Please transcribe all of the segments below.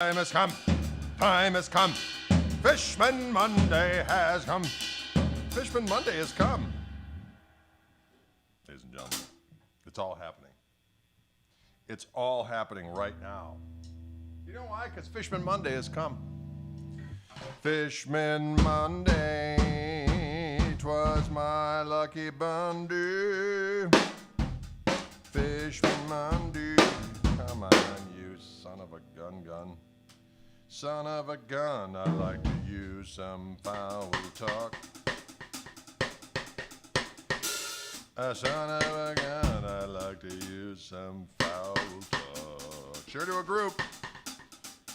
Time has come. Time has come. Fishman Monday has come. Fishman Monday has come. Ladies and gentlemen, it's all happening. It's all happening right now. You know why? Because Fishman Monday has come. Fishman Monday, 'twas my lucky Bundy. Fishman Monday, come on, you son of a gun. Son of a gun, I like to use some foul talk. Son of a gun, I like to use some foul talk. Share to a group.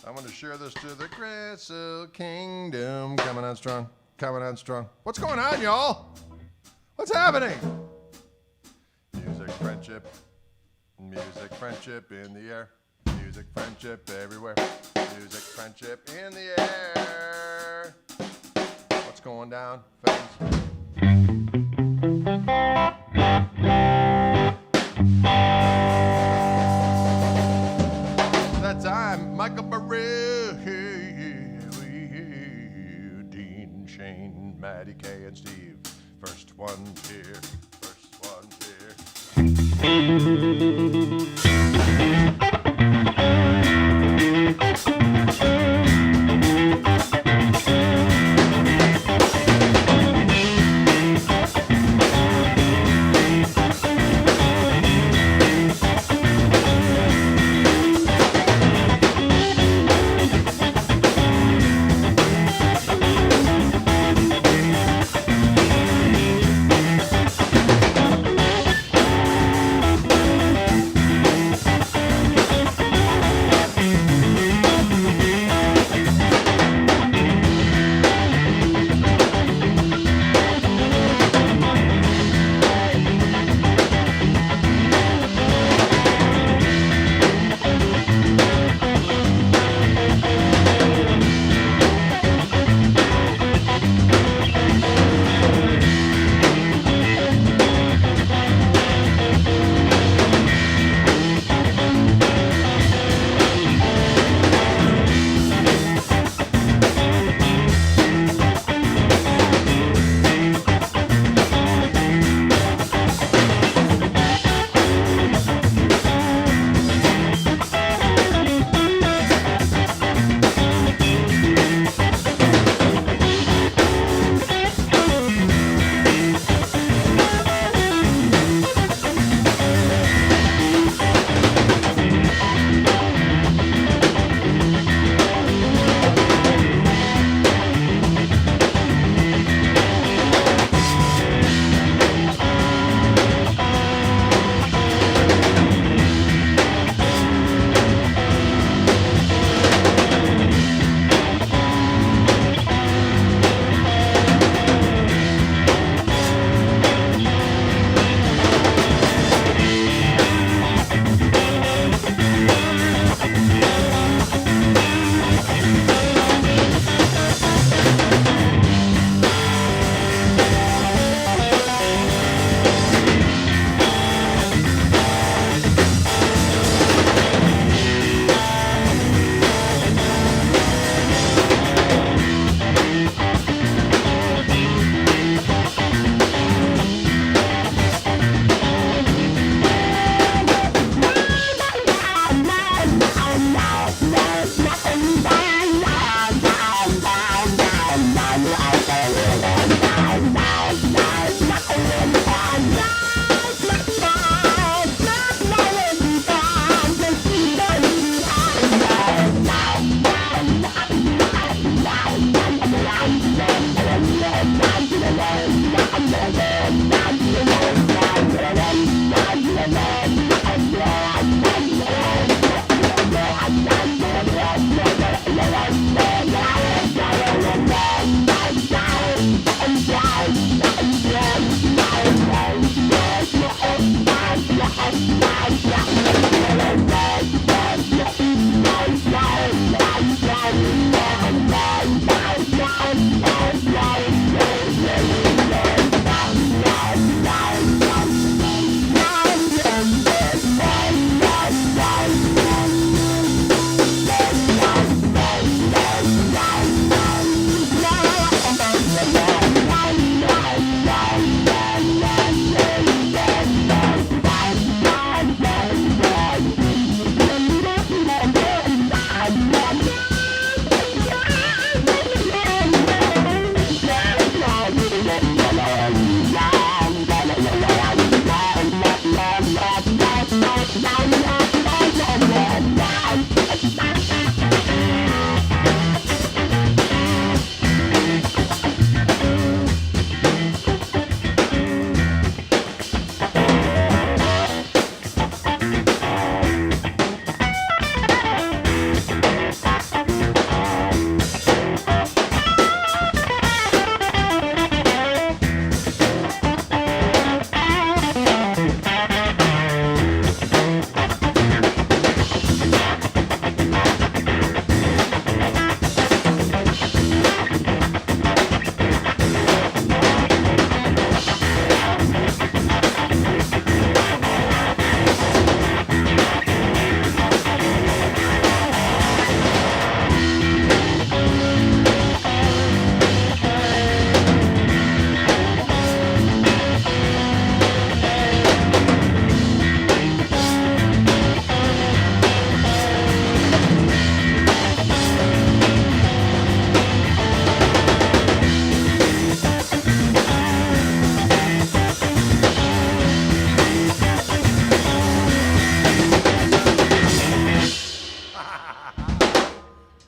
I'm going to share this to the Crystal Kingdom. Coming on strong, coming on strong. What's going on, y'all? What's happening? Music, friendship in the air. Music, friendship everywhere. Music, friendship in the air. What's going down, friends? That's I'm Michael Burrell, Dean, Shane, Maddie K, and Steve. First one's here. First one's here.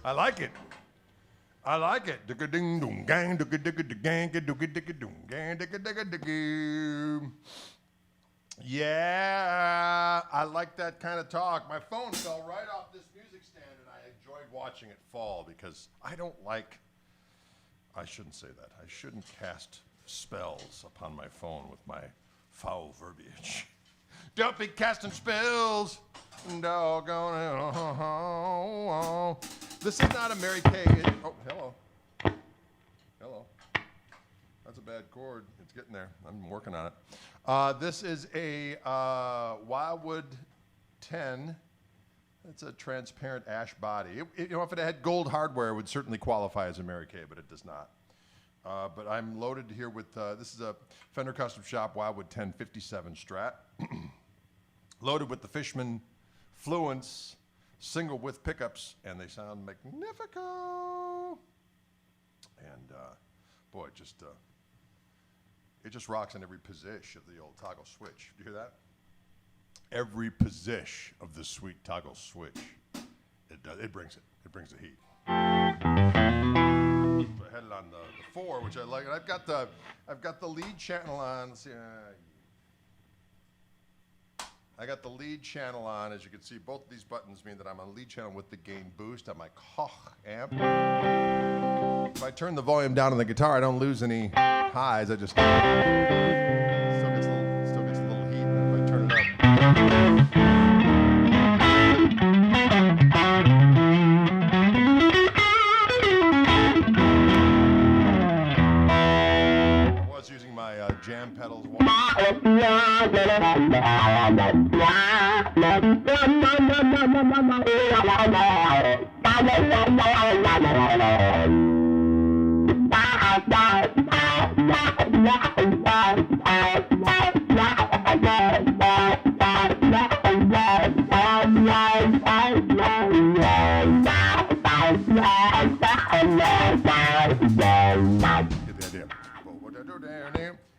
I like it. I like it. Yeah, I like that kind of talk. My phone fell right off this music stand, and I enjoyed watching it fall because I shouldn't say that. I shouldn't cast spells upon my phone with my foul verbiage. Don't be casting spells. Doggone it. This is not a Mary Kay. Oh, hello. Hello. That's a bad chord. It's getting there. I'm working on it. This is a Wildwood 10. It's a transparent ash body. If it had gold hardware, it would certainly qualify as a Mary Kay, but it does not. But I'm loaded here with, this is a Fender Custom Shop Wildwood 10 57 Strat. Loaded with the Fishman Fluence single width pickups, and they sound magnifico. And boy, it just rocks in every position of the old toggle switch. Do you hear that? Every position of the sweet toggle switch. It does. It brings it. It brings the heat. So I had it on the 4, which I like. And I've got the lead channel on. Let's see. I got the lead channel on. As you can see, both of these buttons mean that I'm on lead channel with the gain boost on my Koch amp. If I turn the volume down on the guitar, I don't lose any highs. I just still gets a little heat. And if I turn it up. I was using my jam pedals.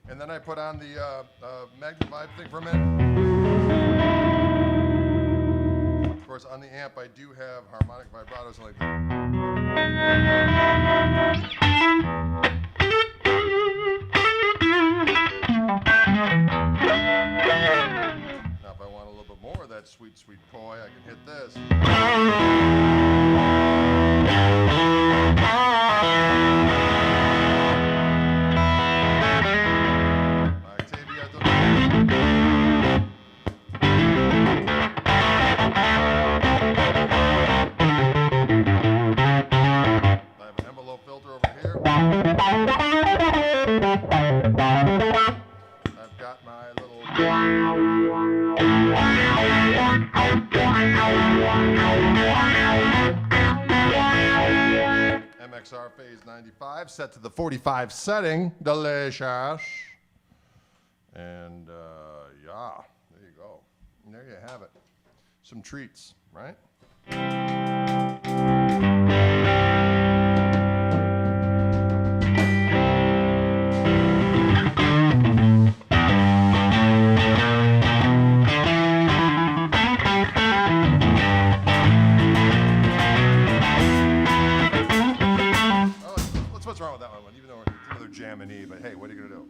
And then I put on the magnified thing for a minute. Of course, on the amp, I do have harmonic vibratos like that. Now, if I want a little bit more of that sweet, sweet poi, I can hit this. I've got my little MXR Phase 95 set to the 45 setting. Delicious. And yeah, there you go. And there you have it. Some treats, right? What's wrong with that one? Even though they're jamming E, but hey, what are you gonna do?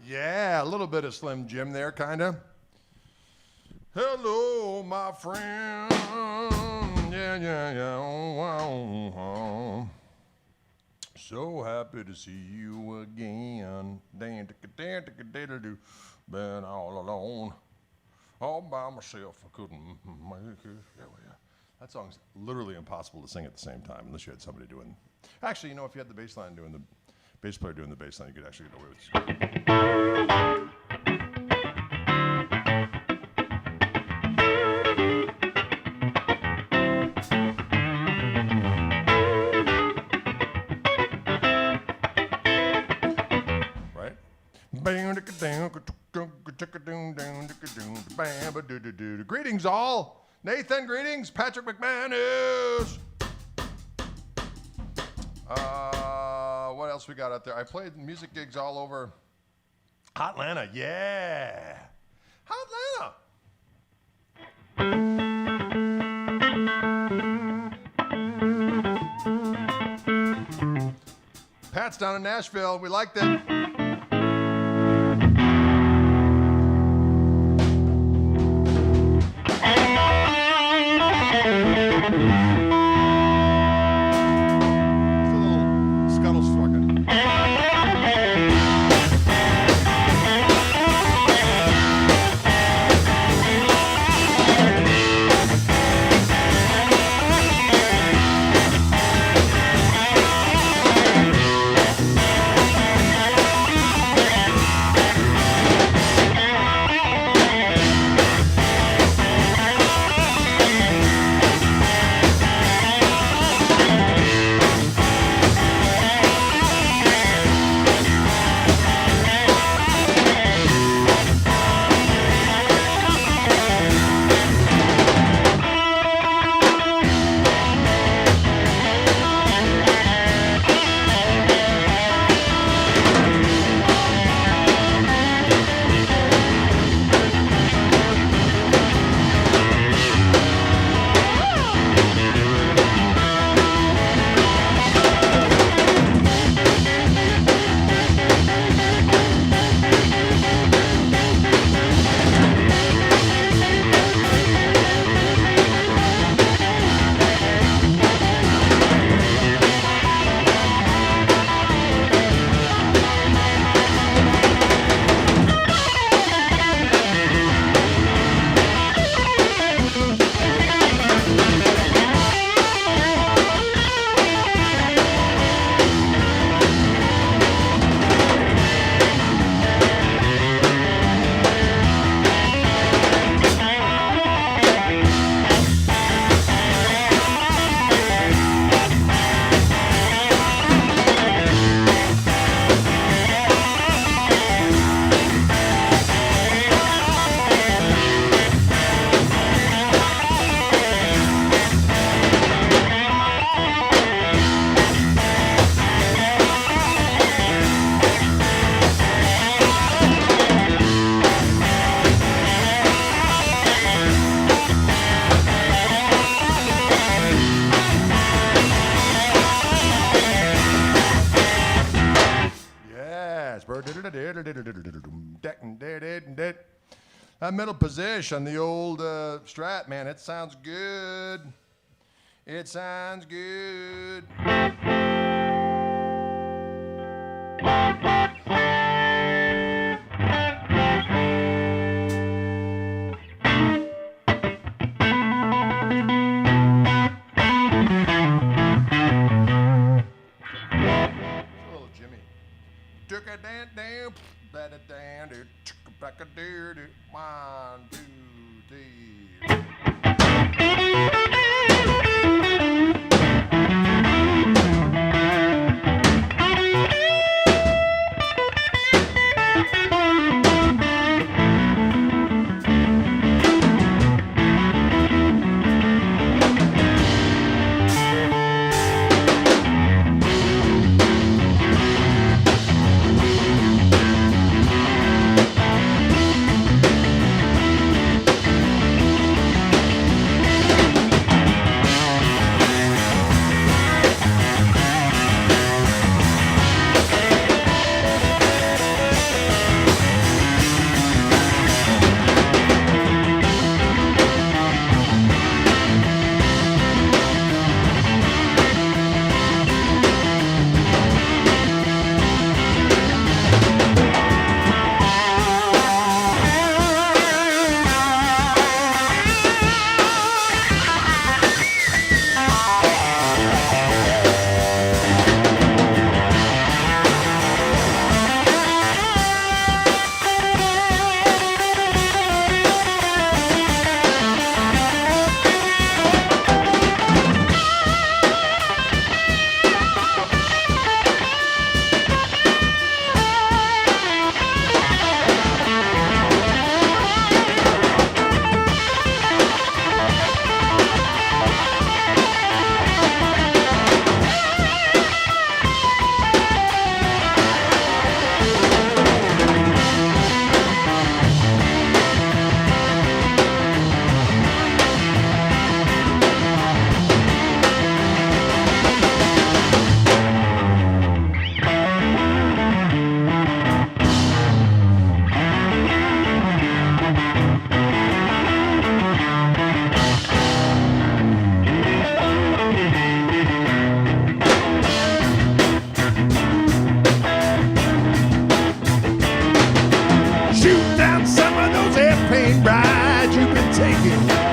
Yeah, a little bit of Slim Jim there, kind of. Hello, my friend. Yeah. So happy to see you again. Been all alone, all by myself. I couldn't make it. Yeah. That song's literally impossible to sing at the same time unless you had somebody doing. Actually, if you had the bass line doing the bass player doing the bass line, you could actually get away with it. Greetings all. Nathan, greetings. Patrick McManus. What else we got out there? I played music gigs all over. Hotlanta, yeah. Hotlanta. Pat's down in Nashville. We liked it. whisper. That middle position, the old Strat, man, it sounds good. It sounds good. One, two, three.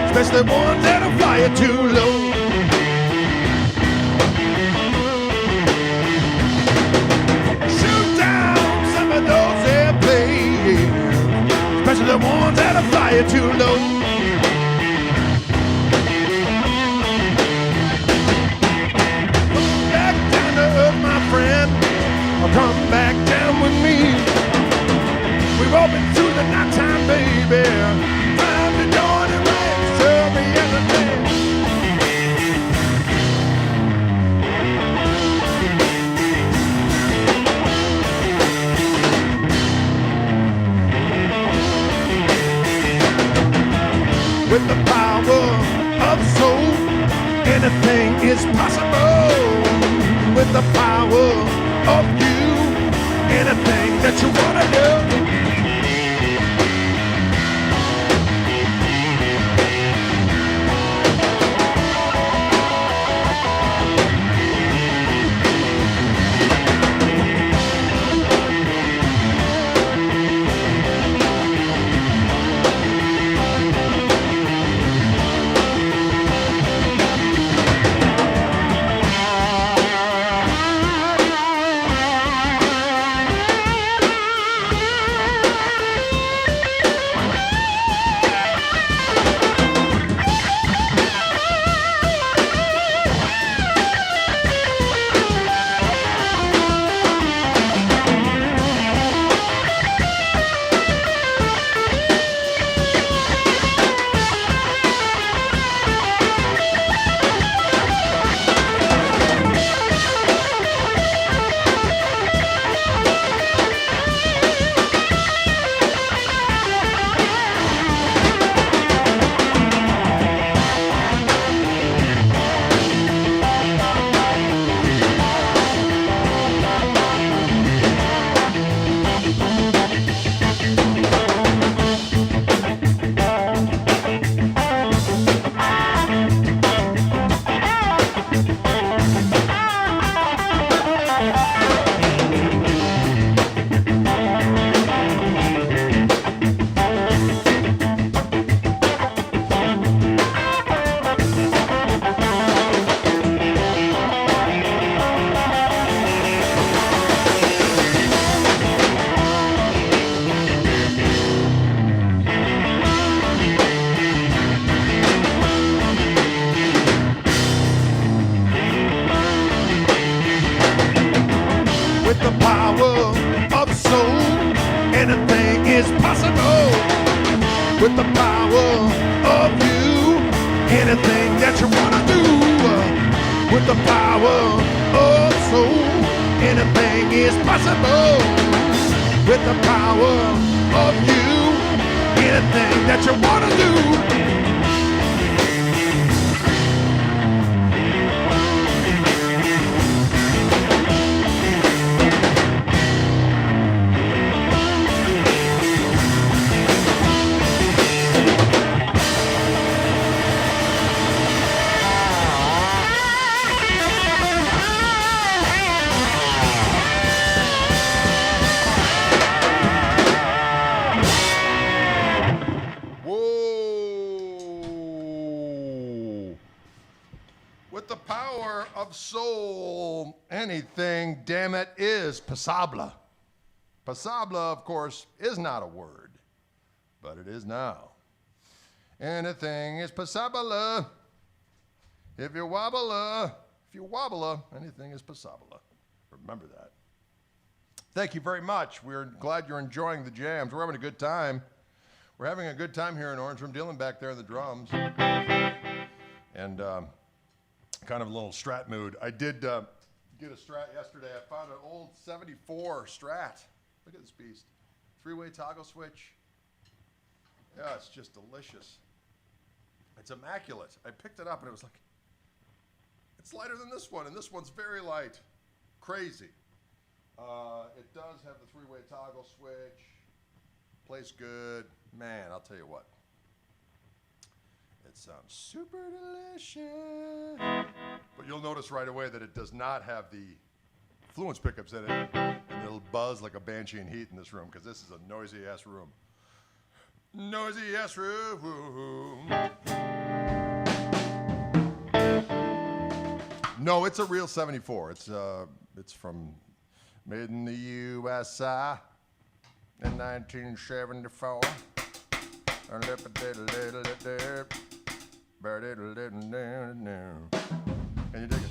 Especially ones that'll fly you too low. Shoot down some of those airplanes, especially the ones that'll fly you too low. Come back down to earth, my friend, or come back down with me. We've all been through the nighttime, baby. Time to dawn and rise to reality. With the power of soul, anything is possible. With the power of you, anything that you wanna do. is possible with the power of you. Anything that you wanna do with the power of soul. Anything is possible with the power of you. Anything that you wanna do. Soul, anything, damn it, is possible. Possible, of course, is not a word, but it is now. Anything is possible. If you wobble, anything is possible. Remember that. Thank you very much. We're glad you're enjoying the jams. We're having a good time. We're having a good time here in Orange Room. Dylan back there on the drums. And kind of a little Strat mood. I did get a Strat yesterday. I found an old 74 Strat. Look at this beast. 3-way toggle switch. Yeah, it's just delicious. It's immaculate. I picked it up and it was like, it's lighter than this one, and this one's very light. Crazy. It does have the 3-way toggle switch. Plays good. Man, I'll tell you what. It sounds super delicious. But you'll notice right away that it does not have the fluence pickups in it. And it'll buzz like a banshee in heat in this room, because this is a noisy-ass room. Noisy-ass room. No, it's a real 74. It's from made in the USA in 1974. Can you dig it?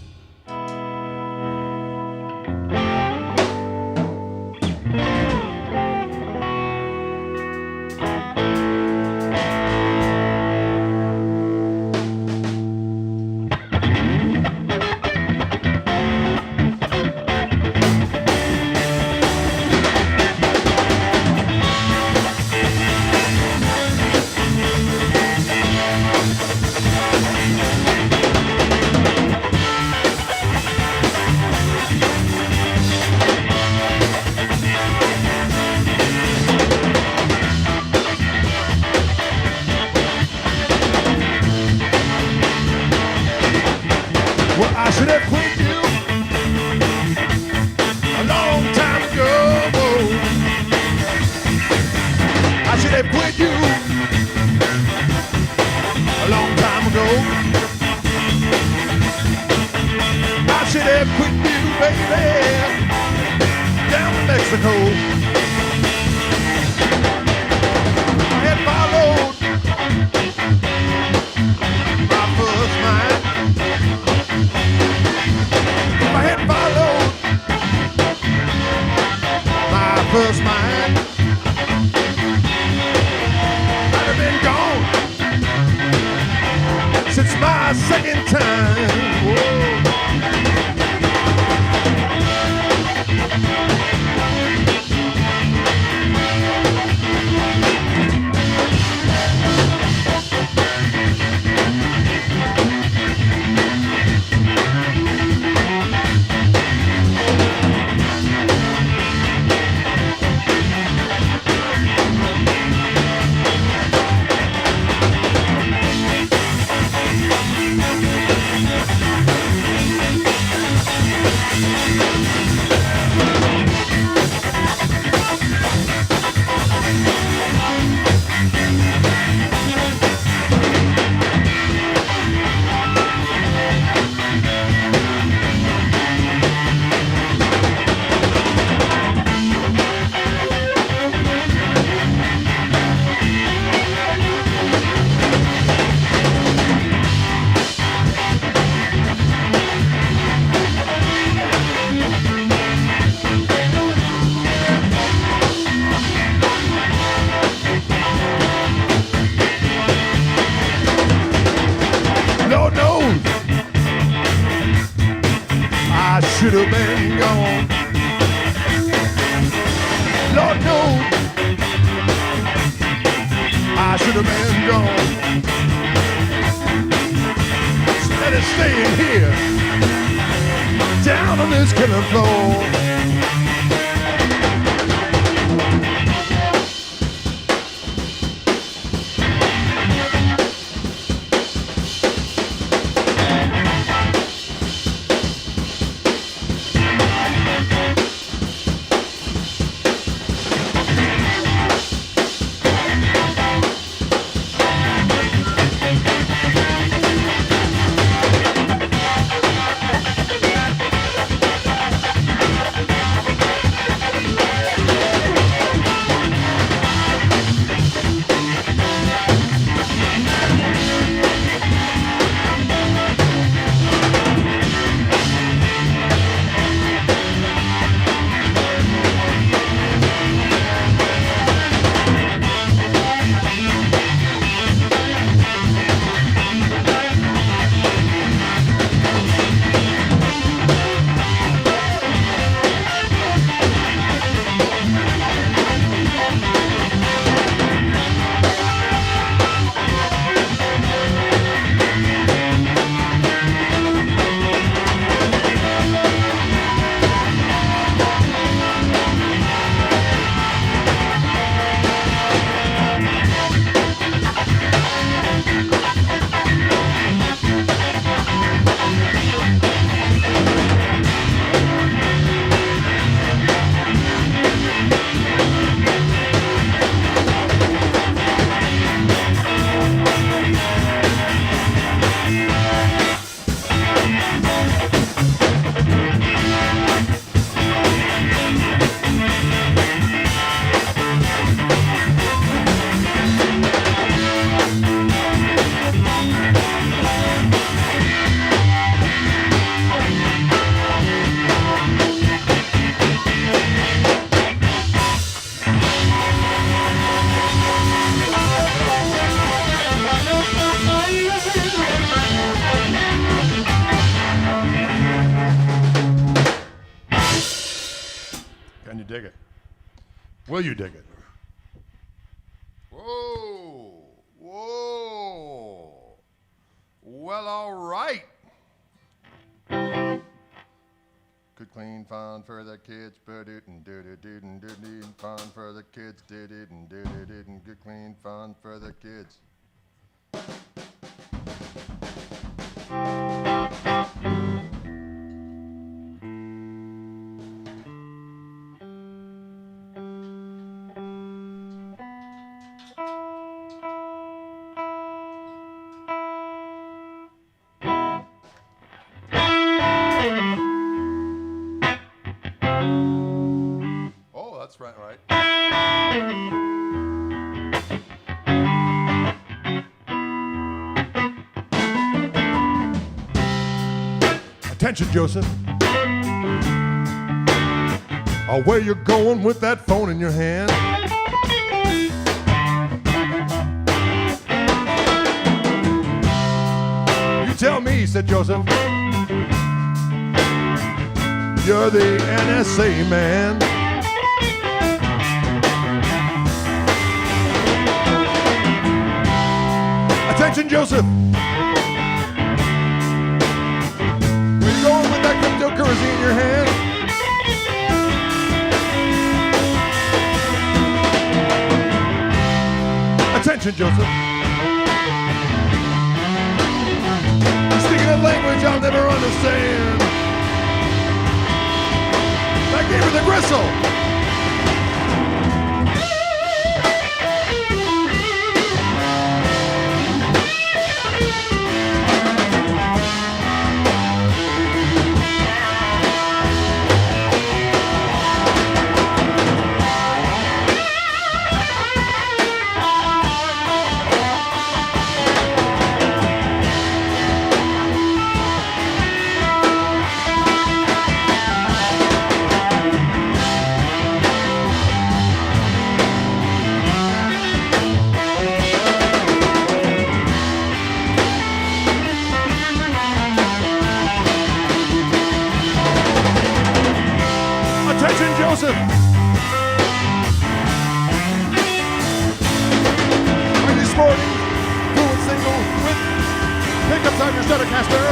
gone. Instead of staying here, down on this killing floor. Can you dig it? Will you dig it? Whoa, whoa. Well, all right. Good clean fun for the kids, but it and did it and did it fun for the kids, did it and good clean fun for the kids. Oh, that's right. Attention, Joseph. Where you going with that phone in your hand? You tell me, said Joseph. You're the NSA man. Attention, Joseph. Where you going with that cryptocurrency in your hand? Attention, Joseph. You're speaking a language I'll never understand. I gave her the gristle. Joseph, are you sporting? hiccups on your Stratocaster.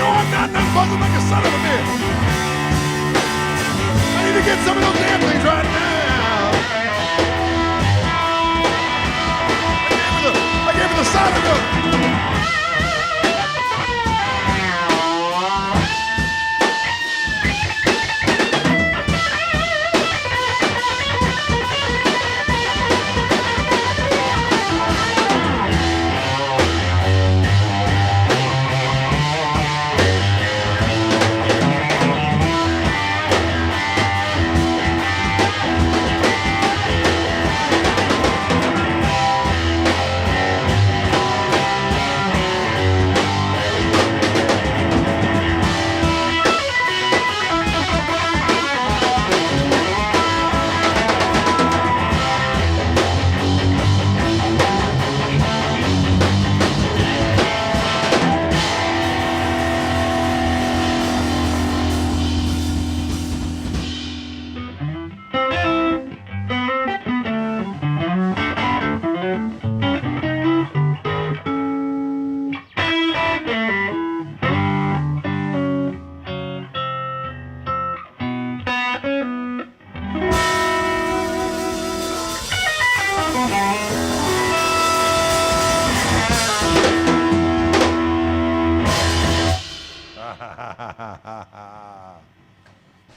No, I'm not, and I'm buzzing like a son of a bitch. I need to get some of those damn things right now. I gave her the solid look.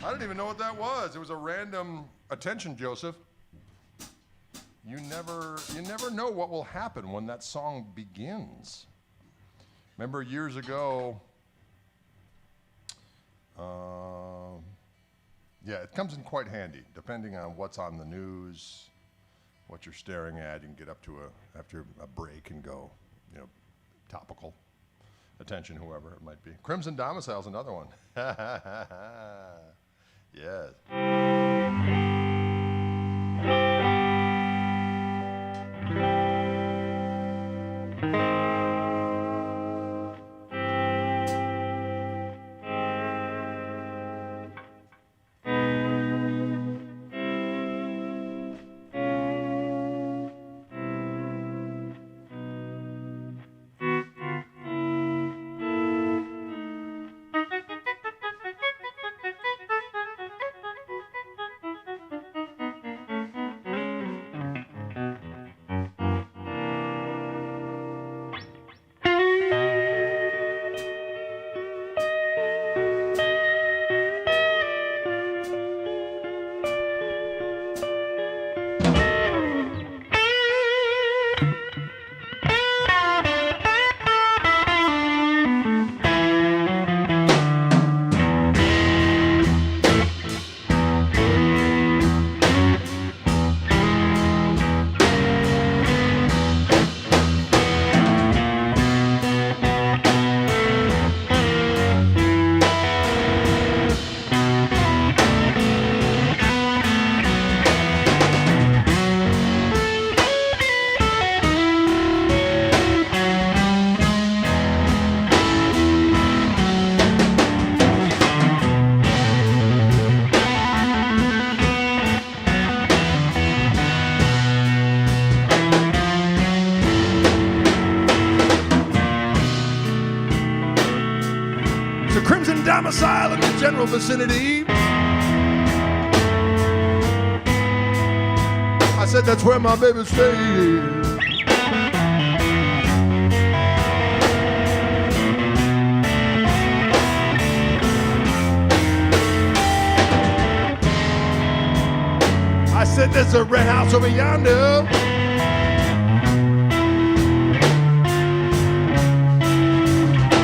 I didn't even know what that was. It was a random attention, Joseph. You never know what will happen when that song begins. Remember years ago, yeah, it comes in quite handy, depending on what's on the news, what you're staring at. You can get up to after a break and go, topical. Attention, whoever it might be. Crimson Domicile's another one. Yes. Domicile in the general vicinity. I said that's where my baby stays. I said there's a red house over yonder.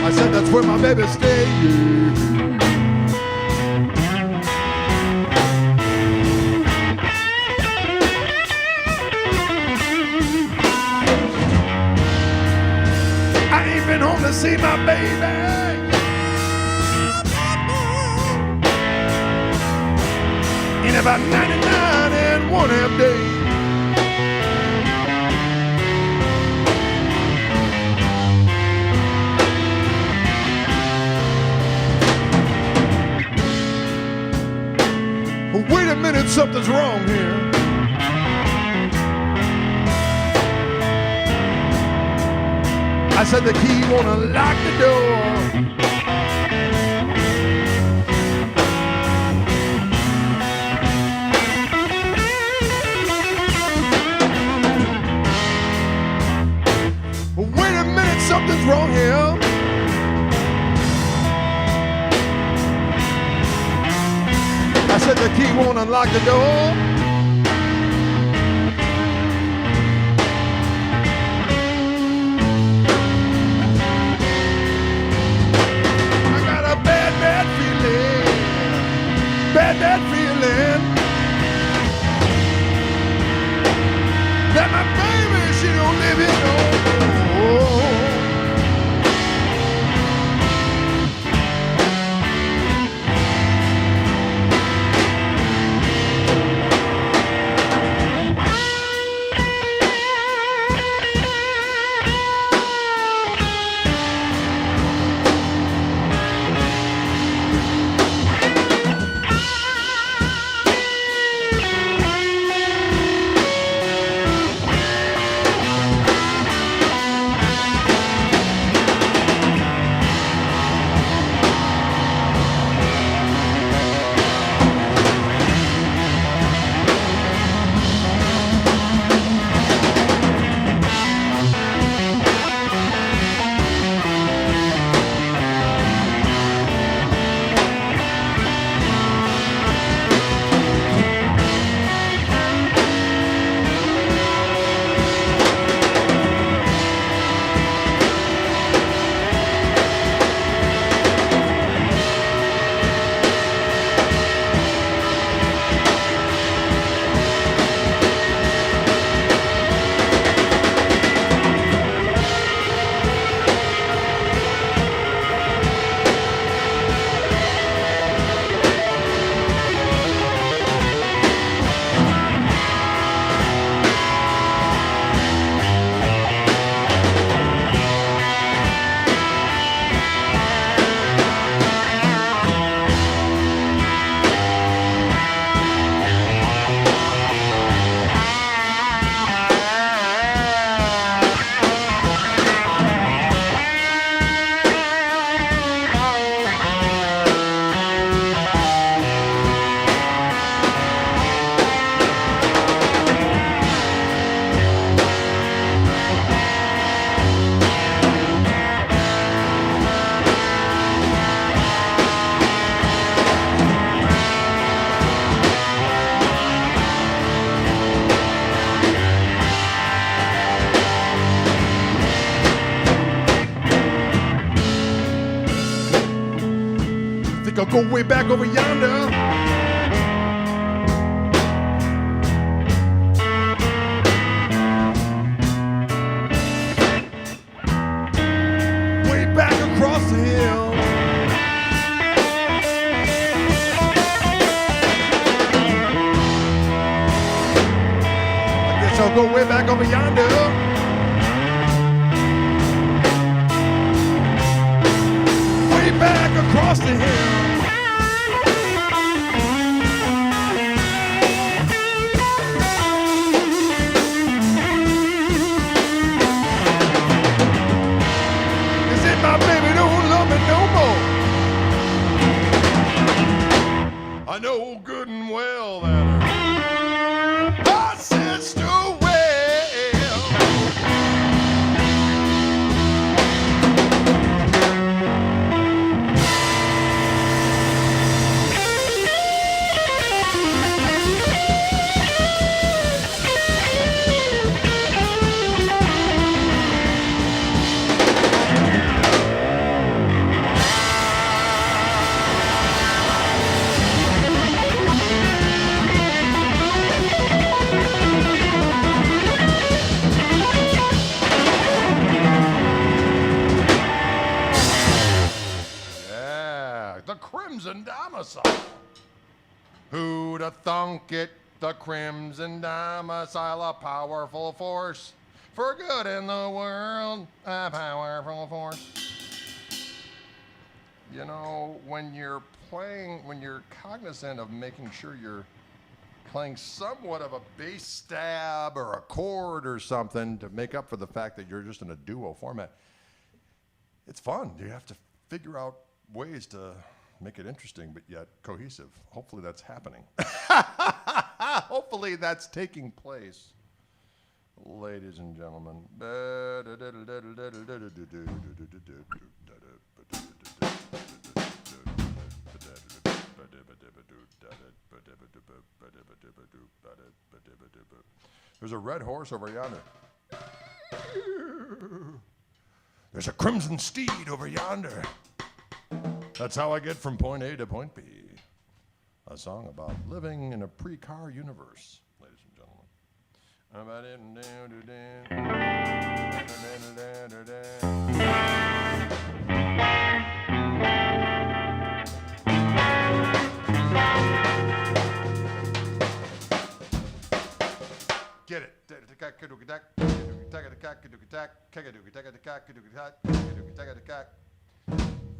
I said that's where my baby stays. Home to see my baby in about 99 and 1/2 days. Wait a minute, something's wrong here. I said the key won't unlock the door. Wait a minute, something's wrong here. I said the key won't unlock the door. Bad feeling that my baby, she don't live here no more. I'll go way back over yonder. Way back across the hill. I guess I'll go way back over yonder. Back across the hill. Is it my baby don't love me no more? I know good and well that her sister Crimson Domicile. Who'd have thunk it? The Crimson Domicile, a powerful force for good in the world, a powerful force. You know, when you're playing, when you're cognizant of making sure you're playing somewhat of a bass stab or a chord or something to make up for the fact that you're just in a duo format, it's fun. You have to figure out ways to make it interesting, but yet cohesive. Hopefully that's happening. Hopefully that's taking place. Ladies and gentlemen. There's a red horse over yonder. There's a crimson steed over yonder. That's how I get from point A to point B. A song about living in a pre-car universe, ladies and gentlemen. Get it.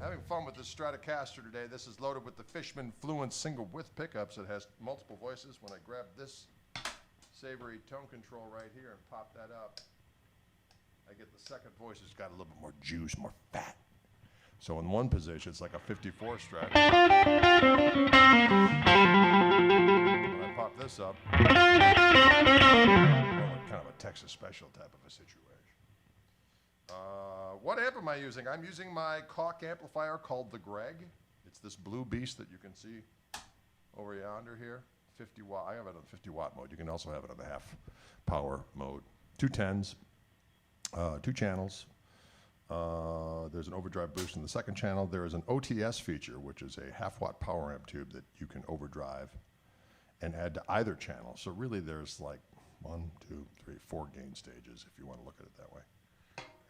Having fun with this Stratocaster today. This is loaded with the Fishman Fluent single width pickups. It has multiple voices. When I grab this savory tone control right here and pop that up, I get the second voice. It's got a little bit more juice, more fat. So in one position, it's like a 54 Strat. When I pop this up, well, like kind of a Texas special type of a situation. What amp am I using? I'm using my Koch amplifier called the Greg. It's this blue beast that you can see over yonder here. 50 watt. I have it on 50 watt mode. You can also have it on the half power mode. 2 10s, 2 channels. There's an overdrive boost in the second channel. There is an OTS feature, which is a half watt power amp tube that you can overdrive and add to either channel. So really there's like 1, 2, 3, 4 gain stages if you want to look at it that way.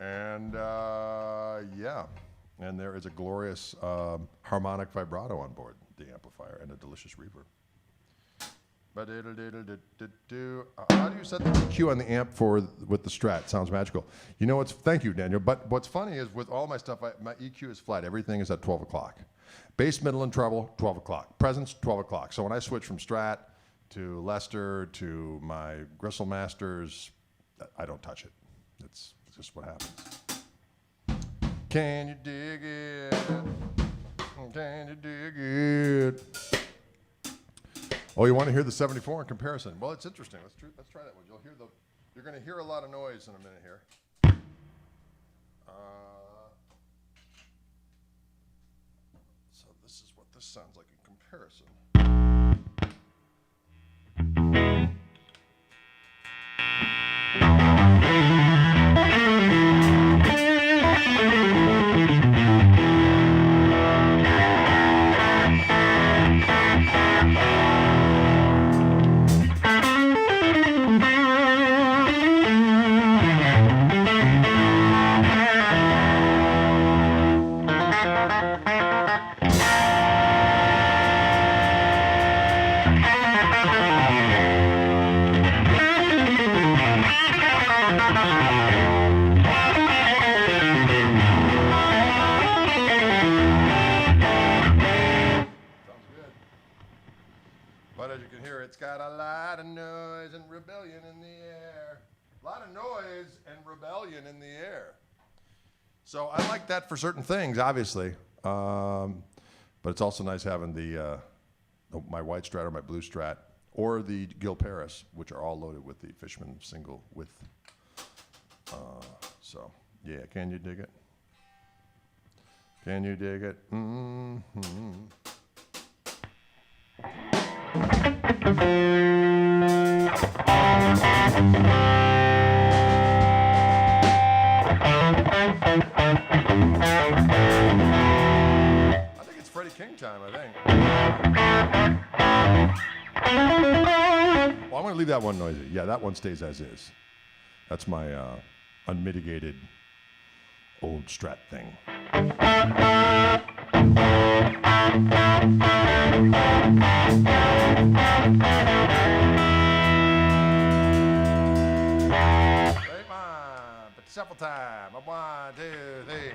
And yeah, and there is a glorious harmonic vibrato on board the amplifier and a delicious reverb. How do you set the EQ on the amp with the Strat? Sounds magical. You know, thank you, Daniel. But what's funny is with all my stuff, my EQ is flat. Everything is at 12 o'clock. Bass, middle, and treble, 12 o'clock. Presence, 12 o'clock. So when I switch from Strat to Lester to my Gristle Masters, I don't touch it. It's just what happens. Can you dig it? Can you dig it? Oh, you want to hear the 74 in comparison? Well, it's interesting. Let's try that one. You're going to hear a lot of noise in a minute here. So this is what this sounds like in comparison. But as you can hear, it's got a lot of noise and rebellion in the air. A lot of noise and rebellion in the air. So I like that for certain things, obviously. But it's also nice having my white Strat or my blue Strat or the Gil Paris, which are all loaded with the Fishman single width. So, yeah, can you dig it? Can you dig it? Mm-hmm. I think it's Freddie King time, I think. Well, I'm going to leave that one noisy. Yeah, that one stays as is. That's my unmitigated old Strat thing. Right on, but several times. 1, 2, 3.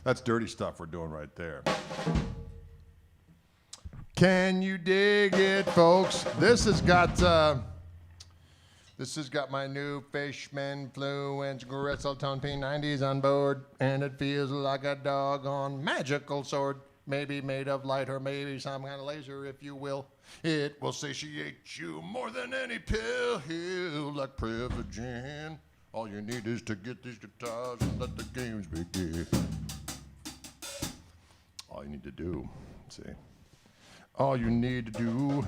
That's dirty stuff we're doing right there. Can you dig it, folks? This has got my new Fishman Fluence Gristle Tone P90s on board, and it feels like a doggone magical sword, maybe made of light or maybe some kind of laser, if you will. It will satiate you more than any pill, like Privigen. All you need is to get these guitars and let the games begin. All you need to do, see. All you need to do.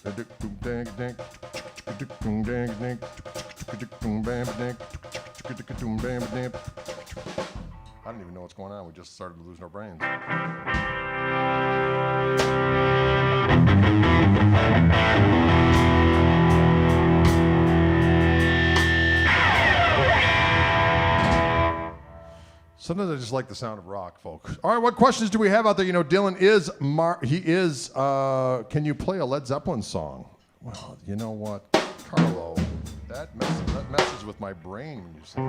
I don't even know what's going on. We just started losing our brains. Sometimes I just like the sound of rock, folks. All right, what questions do we have out there? You know, Dylan is, can you play a Led Zeppelin song? Well, you know what, Carlo, that messes with my brain when you say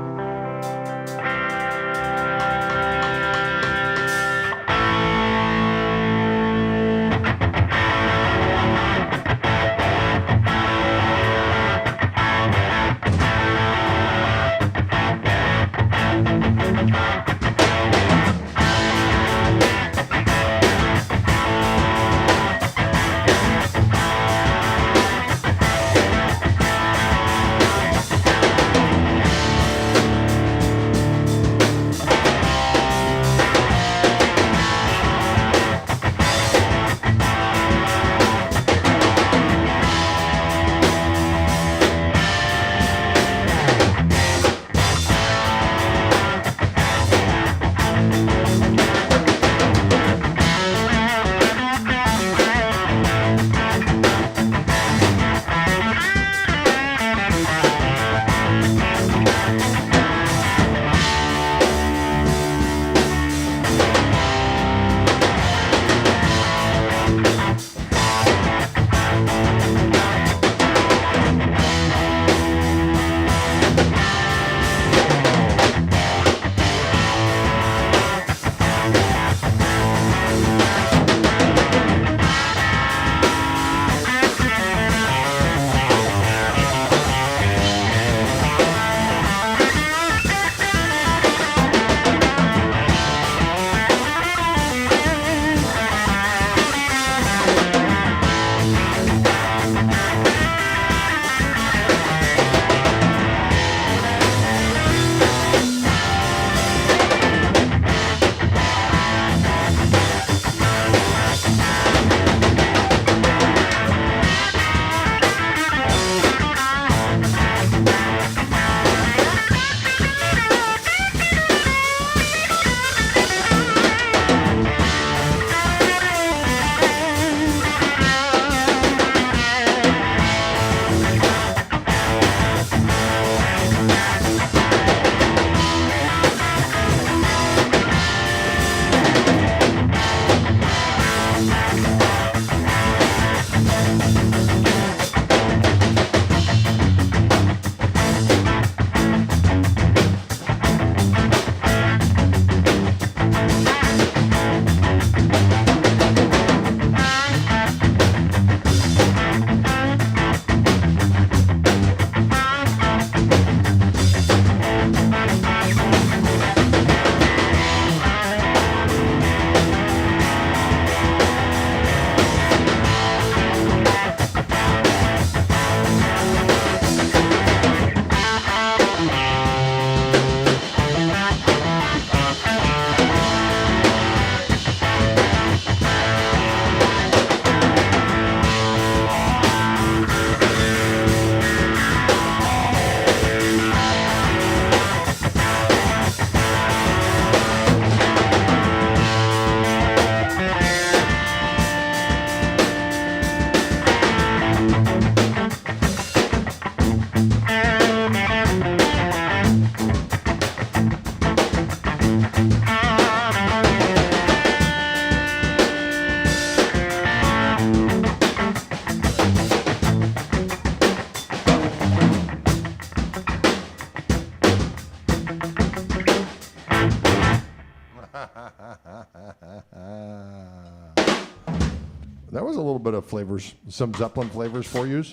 a little bit of flavors, some Zeppelin flavors for you.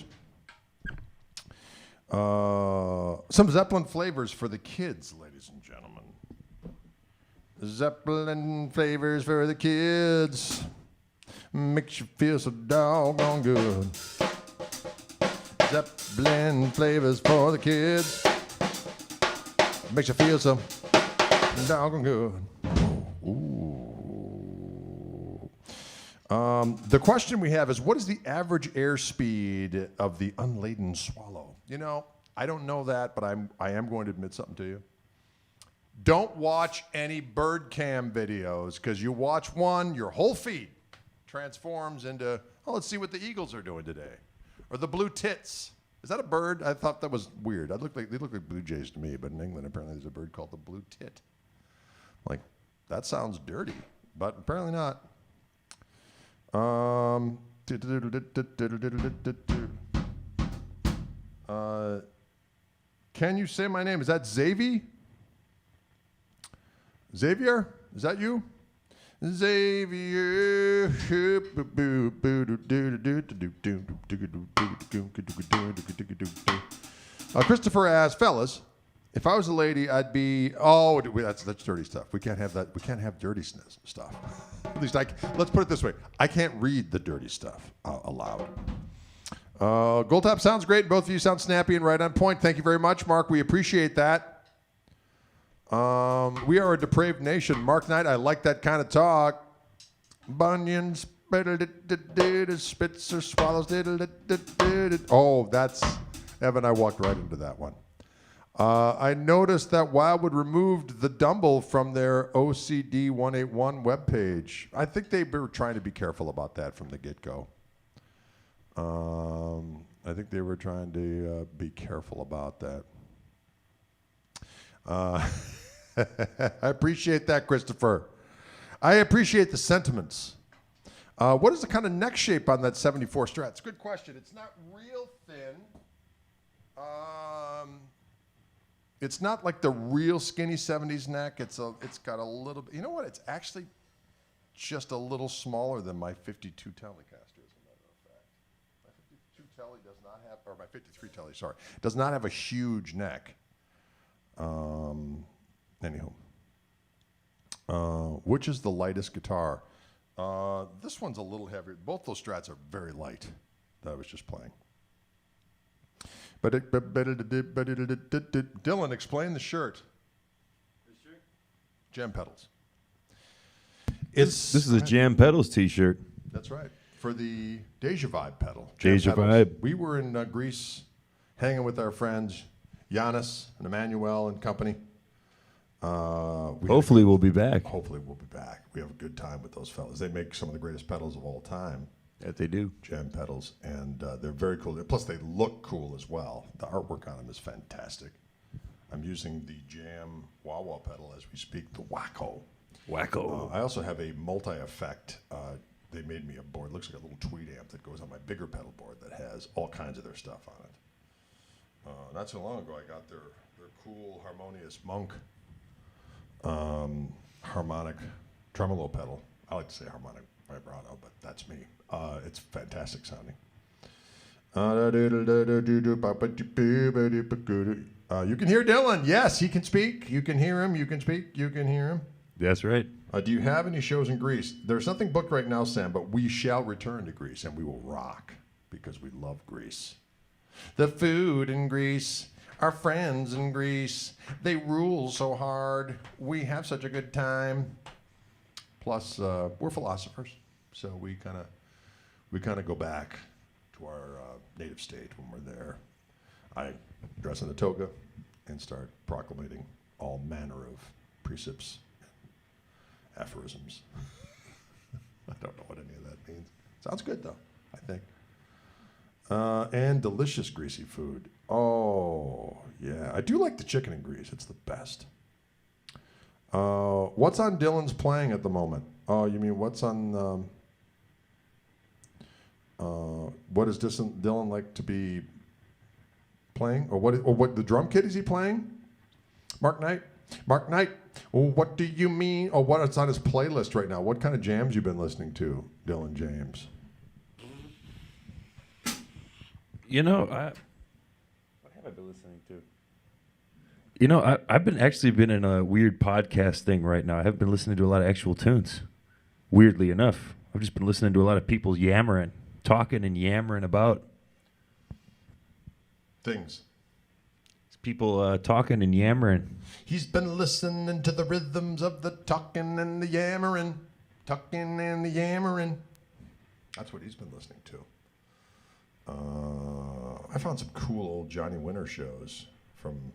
Some Zeppelin flavors for the kids, ladies and gentlemen. Zeppelin flavors for the kids. Makes you feel so doggone good. Zeppelin flavors for the kids. Makes you feel so doggone good. Ooh. The question we have is, what is the average airspeed of the unladen swallow? You know, I don't know that, but I am going to admit something to you. Don't watch any bird cam videos, because you watch one, your whole feed transforms into, oh, let's see what the eagles are doing today. Or the blue tits. Is that a bird? I thought that was weird. They look like blue jays to me, but in England apparently there's a bird called the blue tit. Like, that sounds dirty, but apparently not. Can you say my name? Is that Xavier? Xavier? Is that you? Xavier. Christopher asks, fellas, if I was a lady, I'd be. Oh, that's dirty stuff. We can't have that. We can't have dirty stuff. At least let's put it this way. I can't read the dirty stuff aloud. Goldtop sounds great. Both of you sound snappy and right on point. Thank you very much, Mark. We appreciate that. We are a depraved nation. Mark Knight, I like that kind of talk. Bunions, Spitzer, swallows. Oh, that's Evan. I walked right into that one. I noticed that Wildwood removed the Dumble from their OCD 181 webpage. I think they were trying to be careful about that from the get-go. I think they were trying to be careful about that. I appreciate that, Christopher. I appreciate the sentiments. What is the kind of neck shape on that 74 Strat? It's a good question. It's not real thin. It's not like the real skinny 70s neck. It's got a little bit. You know what? It's actually just a little smaller than my 52 Telecaster, as a matter of fact. My 52 Tele does not have, or my 53 Tele, sorry, does not have a huge neck. Anywho, which is the lightest guitar? This one's a little heavier. Both those Strats are very light that I was just playing. Dylan, explain the shirt. The shirt? Jam Pedals. This is a Jam Pedals t-shirt. That's right. For the Deja Vibe pedal. Deja Vibe. We were in Greece hanging with our friends, Giannis and Emmanuel and company. Hopefully we'll be back. Hopefully we'll be back. We have a good time with those fellas. They make some of the greatest pedals of all time. That they do. Jam pedals, and they're very cool. Plus, they look cool as well. The artwork on them is fantastic. I'm using the Jam wah-wah pedal as we speak, the Wacko. Wacko. I also have a multi-effect. They made me a board. It looks like a little tweed amp that goes on my bigger pedal board that has all kinds of their stuff on it. Not so long ago, I got their cool harmonious Monk harmonic tremolo pedal. I like to say harmonic vibrato, but that's me. It's fantastic sounding. You can hear Dylan. Yes, he can speak. You can hear him. You can speak. You can hear him. That's right. Do you have any shows in Greece? There's nothing booked right now, Sam, but we shall return to Greece, and we will rock because we love Greece. The food in Greece, our friends in Greece, they rule so hard. We have such a good time. Plus, we're philosophers, so we kind of go back to our native state when we're there. I dress in a toga and start proclamating all manner of precepts and aphorisms. I don't know what any of that means. Sounds good, though, I think. And delicious greasy food. Oh, yeah. I do like the chicken in Greece. It's the best. What's on Dylan's playing at the moment? Oh, you mean what's on... what does Dylan like to be playing? Or what the drum kit is he playing? Mark Knight? Mark Knight, what do you mean? Or what's on his playlist right now? What kind of jams you been listening to, Dylan James? What have I been listening to? I've been in a weird podcast thing right now. I haven't been listening to a lot of actual tunes. Weirdly enough, I've just been listening to a lot of people yammering, talking and yammering about Things. people talking and yammering. He's been listening to the rhythms of the talking and the yammering. Talking and the yammering. That's what he's been listening to. I found some cool old Johnny Winter shows from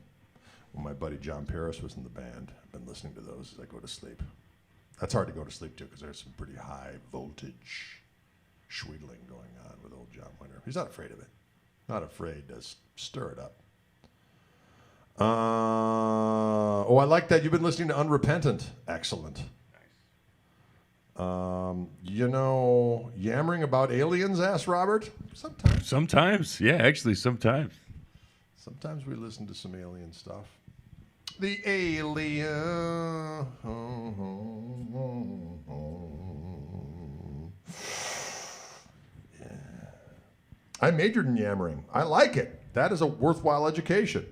when my buddy John Paris was in the band. I've been listening to those as I go to sleep. That's hard to go to sleep to because there's some pretty high voltage schweedling going on with old John Winter. He's not afraid of it. Not afraid to stir it up. I like that. You've been listening to Unrepentant. Excellent. Yammering about aliens, asked Robert? Sometimes. Sometimes, yeah, actually, sometimes. Sometimes we listen to some alien stuff. The alien. Yeah. I majored in yammering. I like it. That is a worthwhile education.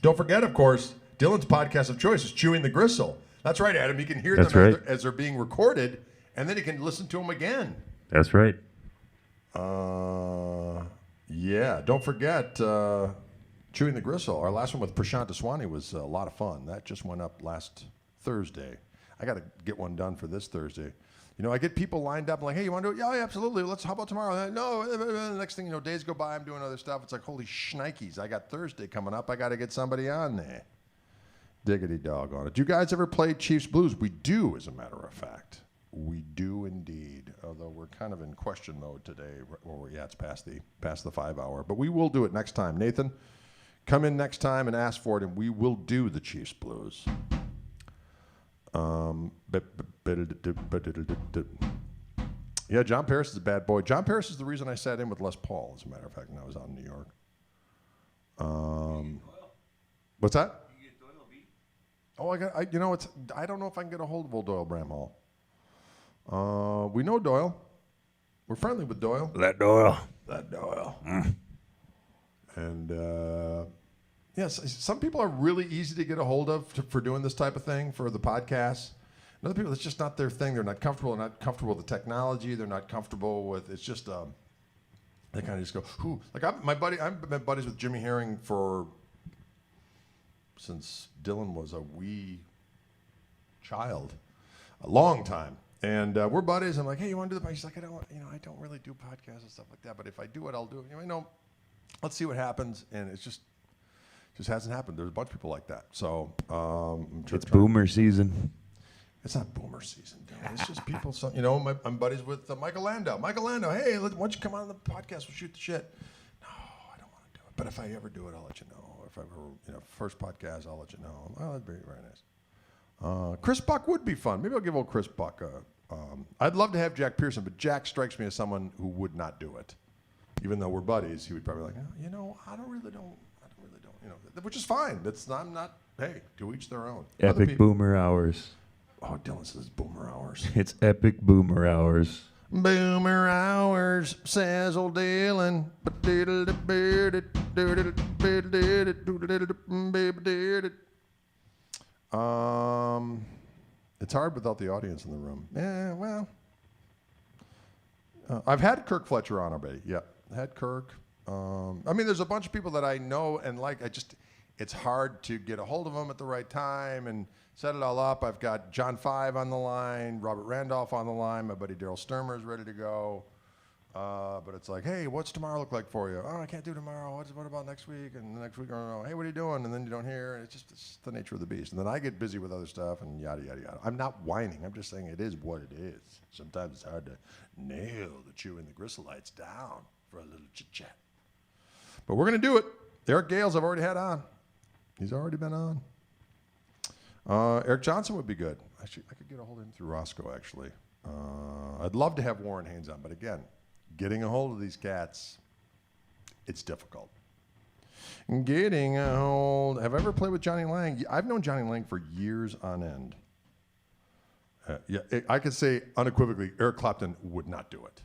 Don't forget, of course, Dylan's podcast of choice is Chewing the Gristle. That's right, Adam. You can hear them as they're being recorded, and then you can listen to them again. That's right. Yeah. Don't forget Chewing the Gristle. Our last one with Prashant Daswani was a lot of fun. That just went up last Thursday. I got to get one done for this Thursday. I get people lined up like, hey, you want to do it? Yeah, absolutely. How about tomorrow? No. The next thing days go by, I'm doing other stuff. It's like, holy shnikes. I got Thursday coming up. I got to get somebody on there. Diggity dog on it. Do you guys ever play Chiefs Blues? We do, as a matter of fact. We do indeed. Although we're kind of in question mode today. It's past the 5 hour. But we will do it next time. Nathan, come in next time and ask for it, and we will do the Chiefs Blues. Yeah, John Paris is a bad boy. John Paris is the reason I sat in with Les Paul, as a matter of fact, when I was out in New York. What's that? Oh, I don't know if I can get a hold of old Doyle Bramhall. We know Doyle. We're friendly with Doyle. That Doyle. And yes, some people are really easy to get a hold of for doing this type of thing for the podcast. And other people, it's just not their thing. They're not comfortable. They're not comfortable with the technology. They're not comfortable with. It's just they kind of just go, "Who?" Like I've been buddies with Jimmy Herring since Dylan was a wee child, a long time. And we're buddies. I'm like, hey, you want to do the podcast? He's like, I don't really do podcasts and stuff like that. But if I do it, I'll do it. Let's see what happens. And it's just hasn't happened. There's a bunch of people like that. So it's boomer season. It's not boomer season, Dylan. It's just people. I'm buddies with Michael Landau. Michael Landau, hey, why don't you come on the podcast? We'll shoot the shit. No, I don't want to do it. But if I ever do it, I'll let you know. If I ever, first podcast, I'll let you know. Oh, that'd be very nice. Chris Buck would be fun. Maybe I'll give old Chris Buck I'd love to have Jack Pearson, but Jack strikes me as someone who would not do it. Even though we're buddies, he would probably be like, I don't really don't, which is fine. I'm not, hey, to each their own. Epic boomer hours. Oh, Dylan says boomer hours. It's epic boomer hours. Boomer hours, says old Dylan. It's hard without the audience in the room. Yeah, well. I've had Kirk Fletcher on already. Yeah, had Kirk. There's a bunch of people that I know and like. It's hard to get a hold of them at the right time and set it all up. I've got John Five on the line, Robert Randolph on the line, my buddy Daryl Sturmer is ready to go. But it's like, hey, what's tomorrow look like for you? Oh, I can't do tomorrow. What about next week? And the next week, I don't know. Hey, what are you doing? And then you don't hear. And it's the nature of the beast. And then I get busy with other stuff and yada, yada, yada. I'm not whining. I'm just saying it is what it is. Sometimes it's hard to nail the Chewing the Gristleites down for a little chit-chat. But we're going to do it. Eric Gales I've already had on. He's already been on. Eric Johnson would be good. Actually, I could get a hold of him through Roscoe, actually. I'd love to have Warren Haynes on, but again, getting a hold of these cats, it's difficult. Getting a hold. Have I ever played with Johnny Lang? I've known Johnny Lang for years on end. I could say unequivocally, Eric Clapton would not do it.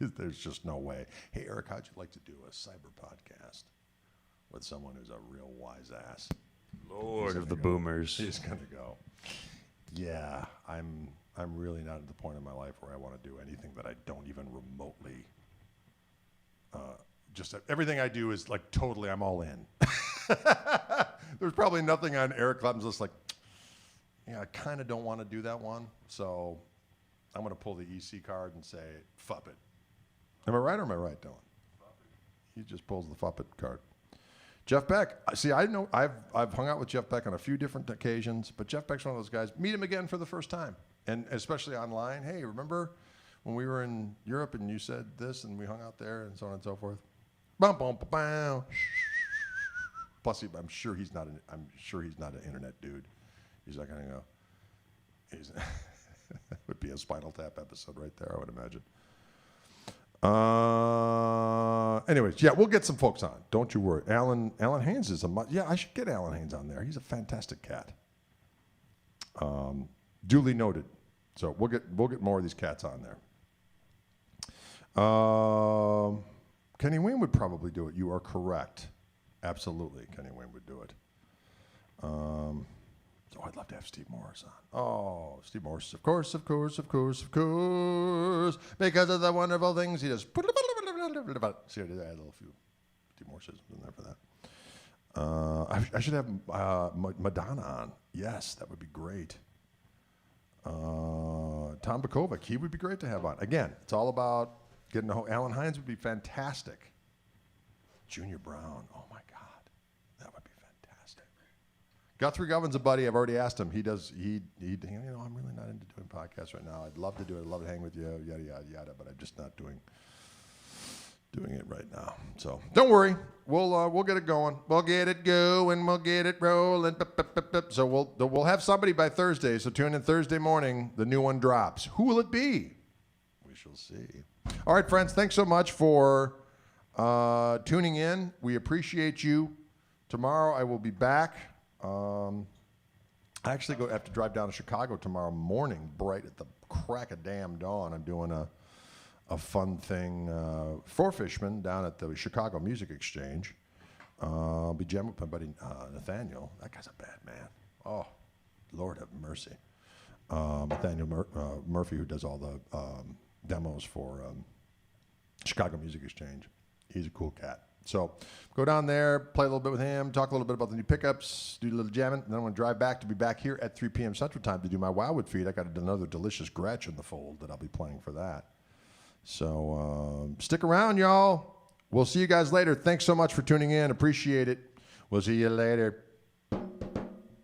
There's just no way. Hey, Eric, how'd you like to do a cyber podcast with someone who's a real wise ass? Lord of the boomers. He's going to go, yeah, I'm really not at the point in my life where I want to do anything that I don't even remotely, just everything I do is like totally, I'm all in. There's probably nothing on Eric Clapton's list like, yeah, I kind of don't want to do that one, so I'm going to pull the EC card and say, fup it. Am I right or am I right, Dylan? He just pulls the fup it card. Jeff Beck. See, I know I've hung out with Jeff Beck on a few different occasions, but Jeff Beck's one of those guys. Meet him again for the first time, and especially online. Hey, remember when we were in Europe and you said this and we hung out there and so on and so forth? Bum bum bum bum. Plus, I'm sure he's not an internet dude. He's not gonna go. That would be a Spinal Tap episode right there, I would imagine. Anyways, yeah, we'll get some folks on. Don't you worry. Alan Haynes is yeah, I should get Alan Haynes on there. He's a fantastic cat. Duly noted. So we'll get more of these cats on there. Kenny Wayne would probably do it. You are correct. Absolutely, Kenny Wayne would do it. I'd love to have Steve Morris on. Oh, Steve Morris, of course, because of the wonderful things he does. See, I did add a little few Steve Morris's in there for that. I should have Madonna on. Yes, that would be great. Tom Bakovic, he would be great to have on. Again, it's all about getting Alan Hines would be fantastic. Junior Brown, oh my God, that would be fantastic. Guthrie Govin's a buddy. I've already asked him. He I'm really not into doing podcasts right now. I'd love to do it. I'd love to hang with you, yada, yada, yada, but I'm just not doing it right now. So don't worry. We'll get it going. We'll get it going. We'll get it rolling. So we'll have somebody by Thursday. So tune in Thursday morning. The new one drops. Who will it be? We shall see. All right, friends. Thanks so much for tuning in. We appreciate you. Tomorrow I will be back. I actually have to drive down to Chicago tomorrow morning, bright at the crack of damn dawn. I'm doing a fun thing for Fishman down at the Chicago Music Exchange. I'll be jamming with my buddy Nathaniel. That guy's a bad man. Oh, Lord have mercy. Nathaniel Murphy, who does all the demos for Chicago Music Exchange. He's a cool cat. So go down there, play a little bit with him, talk a little bit about the new pickups, do a little jamming, and then I'm going to drive back to be back here at 3 p.m. Central Time to do my Wildwood feed. I got another delicious Gretsch in the fold that I'll be playing for that. So stick around, y'all. We'll see you guys later. Thanks so much for tuning in. Appreciate it. We'll see you later.